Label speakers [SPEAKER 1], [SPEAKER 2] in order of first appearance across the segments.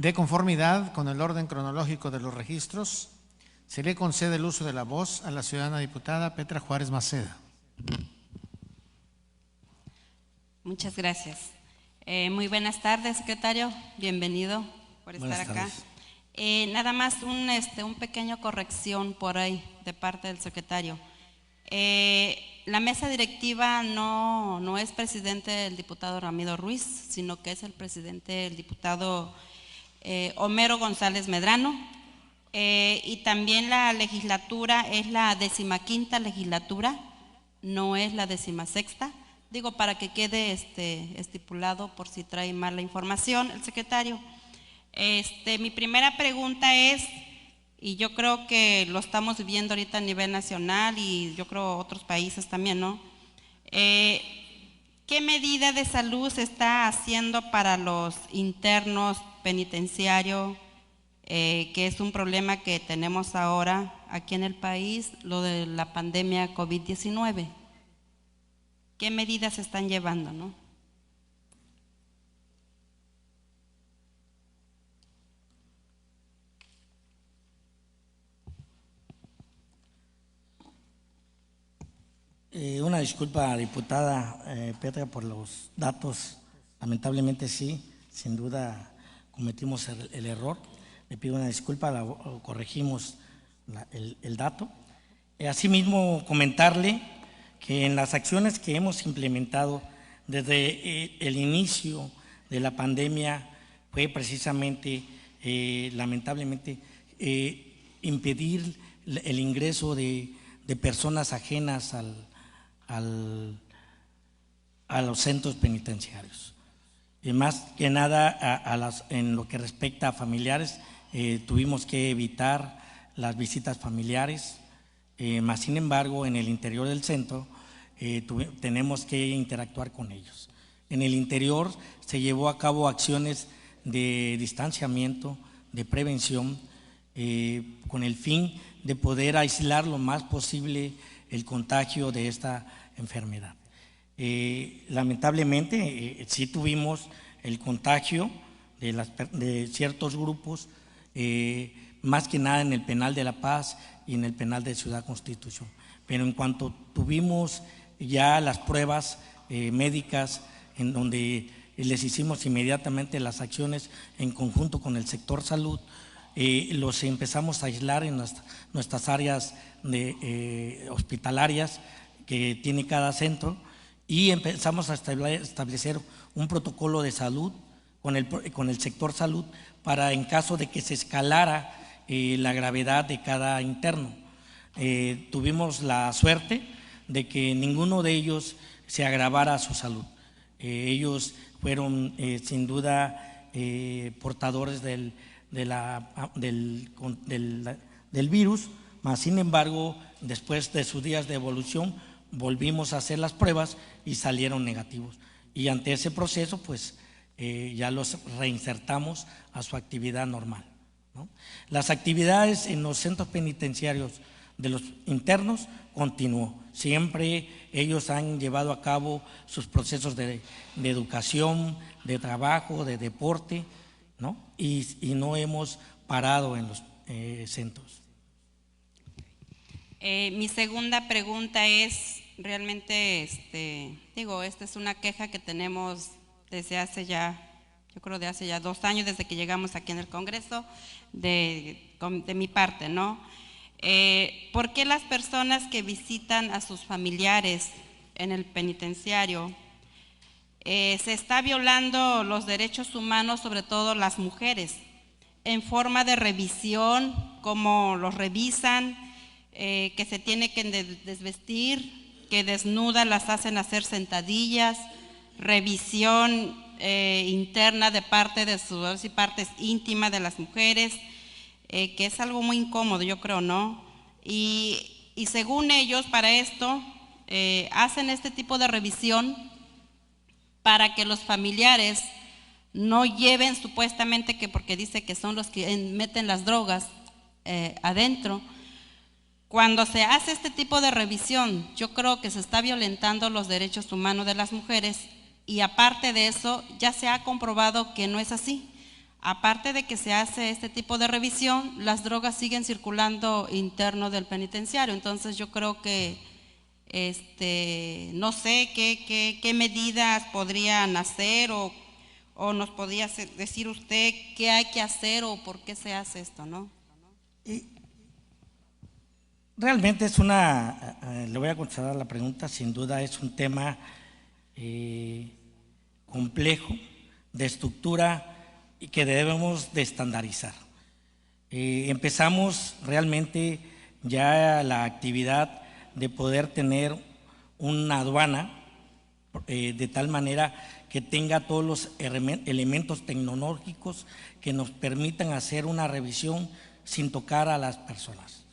[SPEAKER 1] De conformidad con el orden cronológico de los registros, se le concede el uso de la voz a la ciudadana diputada Petra Juárez Maceda.
[SPEAKER 2] Muchas gracias. Muy buenas tardes, secretario. Bienvenido por estar acá. Nada más un pequeño corrección por ahí de parte del secretario. La mesa directiva no es presidente el diputado Ramiro Ruiz, sino que es el presidente el diputado Homero González Medrano, y también la legislatura es la 15ª legislatura, no es la 16ª, digo para que quede estipulado por si trae mal la información el secretario. Mi primera pregunta es, y yo creo que lo estamos viviendo ahorita a nivel nacional y yo creo otros países también, ¿no? ¿Qué medida de salud se está haciendo para los internos penitenciarios, que es un problema que tenemos ahora aquí en el país, lo de la pandemia COVID-19? ¿Qué medidas se están llevando, no?
[SPEAKER 3] Una disculpa, diputada Petra, por los datos. Lamentablemente sí, sin duda cometimos el error. Le pido una disculpa, corregimos el dato. Asimismo, comentarle que en las acciones que hemos implementado desde el inicio de la pandemia fue precisamente, lamentablemente, impedir el ingreso de personas ajenas a los centros penitenciarios. Y más que nada en lo que respecta a familiares, tuvimos que evitar las visitas familiares, más sin embargo en el interior del centro tenemos que interactuar con ellos. En el interior se llevó a cabo acciones de distanciamiento, de prevención, con el fin de poder aislar lo más posible el contagio de esta enfermedad. Lamentablemente sí tuvimos el contagio de ciertos grupos, más que nada en el penal de La Paz y en el penal de Ciudad Constitución, pero en cuanto tuvimos ya las pruebas médicas, en donde les hicimos inmediatamente las acciones en conjunto con el sector salud, los empezamos a aislar en nuestras áreas hospitalarias que tiene cada centro, y empezamos a establecer un protocolo de salud con el sector salud para, en caso de que se escalara la gravedad de cada interno. Tuvimos la suerte de que ninguno de ellos se agravara su salud. Ellos fueron sin duda portadores del virus, mas sin embargo después de sus días de evolución volvimos a hacer las pruebas y salieron negativos, y ante ese proceso pues ya los reinsertamos a su actividad normal, ¿no? Las actividades en los centros penitenciarios de los internos continuó. Siempre ellos han llevado a cabo sus procesos de educación, de trabajo, de deporte, ¿no? Y no hemos parado en los centros.
[SPEAKER 2] Mi segunda pregunta es, realmente, esta es una queja que tenemos desde hace ya, yo creo de hace ya 2 años, desde que llegamos aquí en el Congreso, de mi parte, ¿no? ¿Por qué las personas que visitan a sus familiares en el penitenciario se está violando los derechos humanos, sobre todo las mujeres, en forma de revisión, cómo los revisan, que se tiene que desvestir, que desnudas las hacen hacer sentadillas, revisión interna de parte de sus partes íntimas de las mujeres, que es algo muy incómodo, yo creo, ¿no? Y según ellos, para esto, hacen este tipo de revisión para que los familiares no lleven supuestamente, que porque dice que son los que meten las drogas adentro. Cuando se hace este tipo de revisión, yo creo que se está violentando los derechos humanos de las mujeres, y aparte de eso, ya se ha comprobado que no es así. aparte de que se hace este tipo de revisión, las drogas siguen circulando interno del penitenciario. Entonces yo creo que no sé qué medidas podrían hacer o nos podría decir usted qué hay que hacer o por qué se hace esto, ¿no?
[SPEAKER 3] Realmente le voy a contestar la pregunta, sin duda es un tema complejo, de estructura y que debemos de estandarizar. Empezamos realmente ya la actividad de poder tener una aduana de tal manera que tenga todos los elementos tecnológicos que nos permitan hacer una revisión sin tocar a las personas.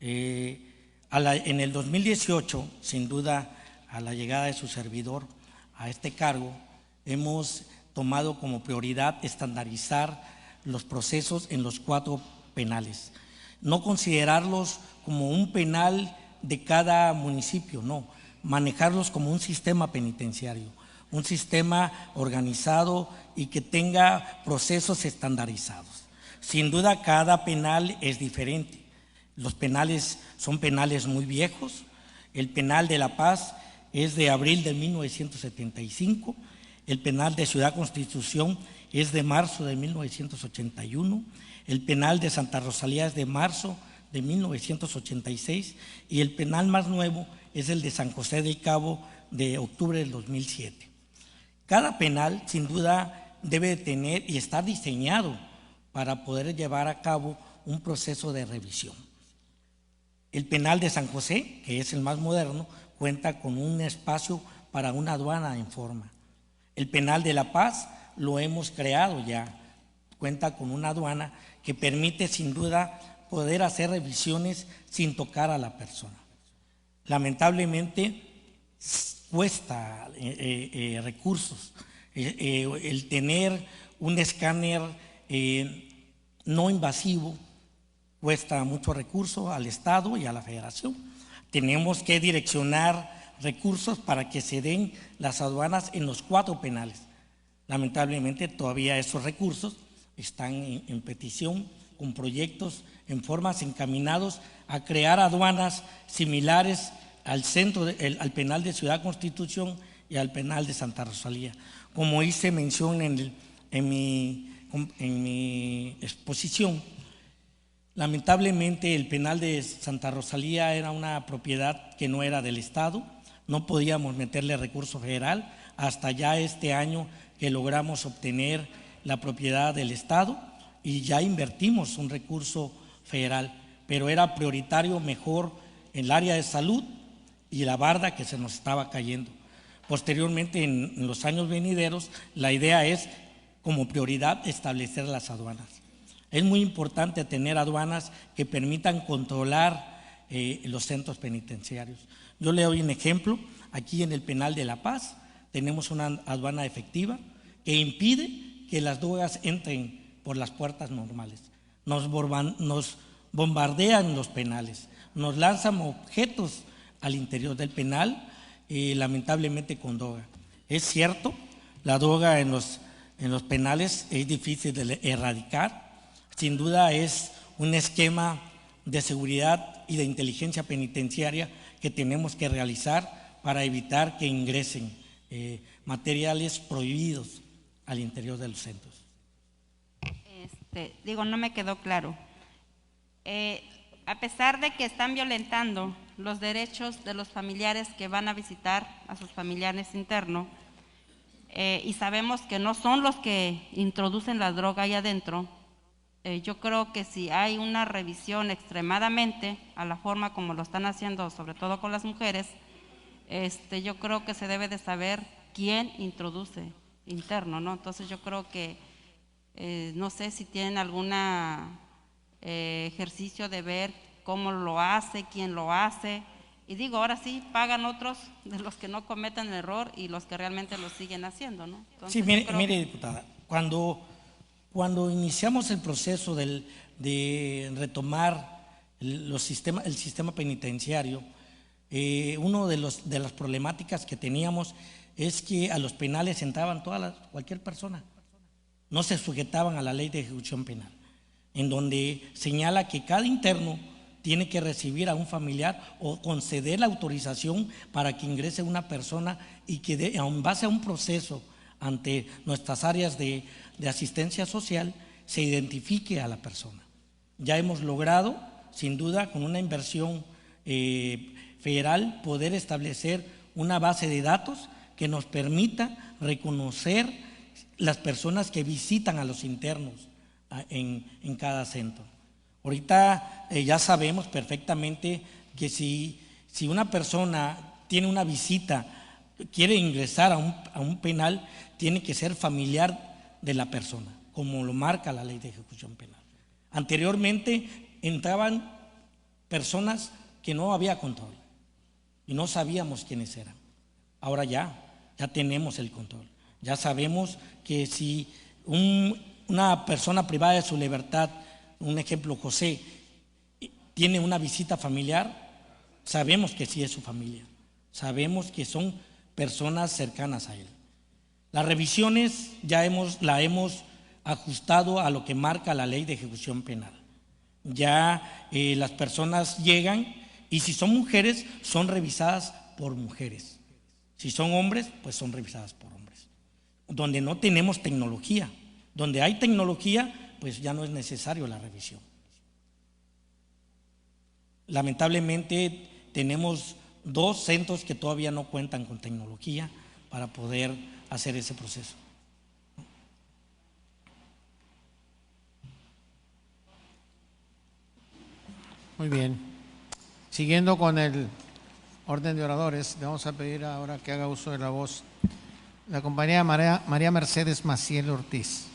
[SPEAKER 3] En el 2018, sin duda, a la llegada de su servidor a este cargo, hemos tomado como prioridad estandarizar los procesos en los 4 penales. No considerarlos como un penal de cada municipio, no, manejarlos como un sistema penitenciario, un sistema organizado y que tenga procesos estandarizados. Sin duda, cada penal es diferente. Los penales son penales muy viejos. El penal de La Paz es de abril de 1975. El penal de Ciudad Constitución es de marzo de 1981. El penal de Santa Rosalía es de marzo de 1986. Y el penal más nuevo es el de San José del Cabo de octubre del 2007. Cada penal, sin duda, debe tener y está diseñado para poder llevar a cabo un proceso de revisión. El penal de San José, que es el más moderno, cuenta con un espacio para una aduana en forma. El penal de La Paz lo hemos creado ya, cuenta con una aduana que permite sin duda poder hacer revisiones sin tocar a la persona. Lamentablemente cuesta recursos. El tener un escáner no invasivo cuesta mucho recurso al Estado y a la Federación. Tenemos que direccionar recursos para que se den las aduanas en los 4 penales. Lamentablemente todavía esos recursos están en petición con proyectos en formas encaminados a crear aduanas similares al al penal de Ciudad Constitución y al penal de Santa Rosalía. Como hice mención en mi exposición, lamentablemente el penal de Santa Rosalía era una propiedad que no era del Estado, no podíamos meterle recurso federal hasta ya este año que logramos obtener la propiedad del Estado y ya invertimos un recurso federal, pero era prioritario mejor en el área de salud y la barda que se nos estaba cayendo. Posteriormente, en los años venideros, la idea es como prioridad establecer las aduanas. Es muy importante tener aduanas que permitan controlar los centros penitenciarios. Yo le doy un ejemplo. Aquí en el penal de La Paz tenemos una aduana efectiva que impide que las drogas entren por las puertas normales. Nos bombardean los penales, nos lanzan objetos al interior del penal, lamentablemente con droga. Es cierto, la droga en los penales es difícil de erradicar. Sin duda es un esquema de seguridad y de inteligencia penitenciaria que tenemos que realizar para evitar que ingresen materiales prohibidos al interior de los centros.
[SPEAKER 2] No me quedó claro. A pesar de que están violentando los derechos de los familiares que van a visitar a sus familiares internos, y sabemos que no son los que introducen la droga ahí adentro, yo creo que si hay una revisión extremadamente a la forma como lo están haciendo, sobre todo con las mujeres, yo creo que se debe de saber quién introduce interno, ¿no? Entonces yo creo que no sé si tienen alguna ejercicio de ver cómo lo hace, quién lo hace. Y digo, ahora sí pagan otros de los que no cometen el error y los que realmente lo siguen haciendo, ¿no? Entonces,
[SPEAKER 3] sí, mire, diputada, cuando iniciamos el proceso de retomar el sistema penitenciario, una de las problemáticas que teníamos es que a los penales entraban cualquier persona. no se sujetaban a la ley de ejecución penal, en donde señala que cada interno tiene que recibir a un familiar o conceder la autorización para que ingrese una persona y que en base a un proceso ante nuestras áreas de asistencia social se identifique a la persona. Ya hemos logrado, sin duda, con una inversión federal, poder establecer una base de datos que nos permita reconocer las personas que visitan a los internos en cada centro. Ahorita ya sabemos perfectamente que si una persona tiene una visita, quiere ingresar a un penal, tiene que ser familiar de la persona, como lo marca la ley de ejecución penal. Anteriormente entraban personas que no había control y no sabíamos quiénes eran. Ahora ya tenemos el control. Ya sabemos que si una persona privada de su libertad, un ejemplo José, tiene una visita familiar, sabemos que sí es su familia, sabemos que son personas cercanas a él. Las revisiones la hemos ajustado a lo que marca la ley de ejecución penal. Ya las personas llegan y si son mujeres son revisadas por mujeres, si son hombres pues son revisadas por hombres. Donde no tenemos tecnología, donde hay tecnología pues ya no es necesario la revisión. Lamentablemente tenemos 2 centros que todavía no cuentan con tecnología para poder hacer ese proceso.
[SPEAKER 1] Muy bien. Siguiendo con el orden de oradores, le vamos a pedir ahora que haga uso de la voz la compañera María Mercedes Maciel Ortiz.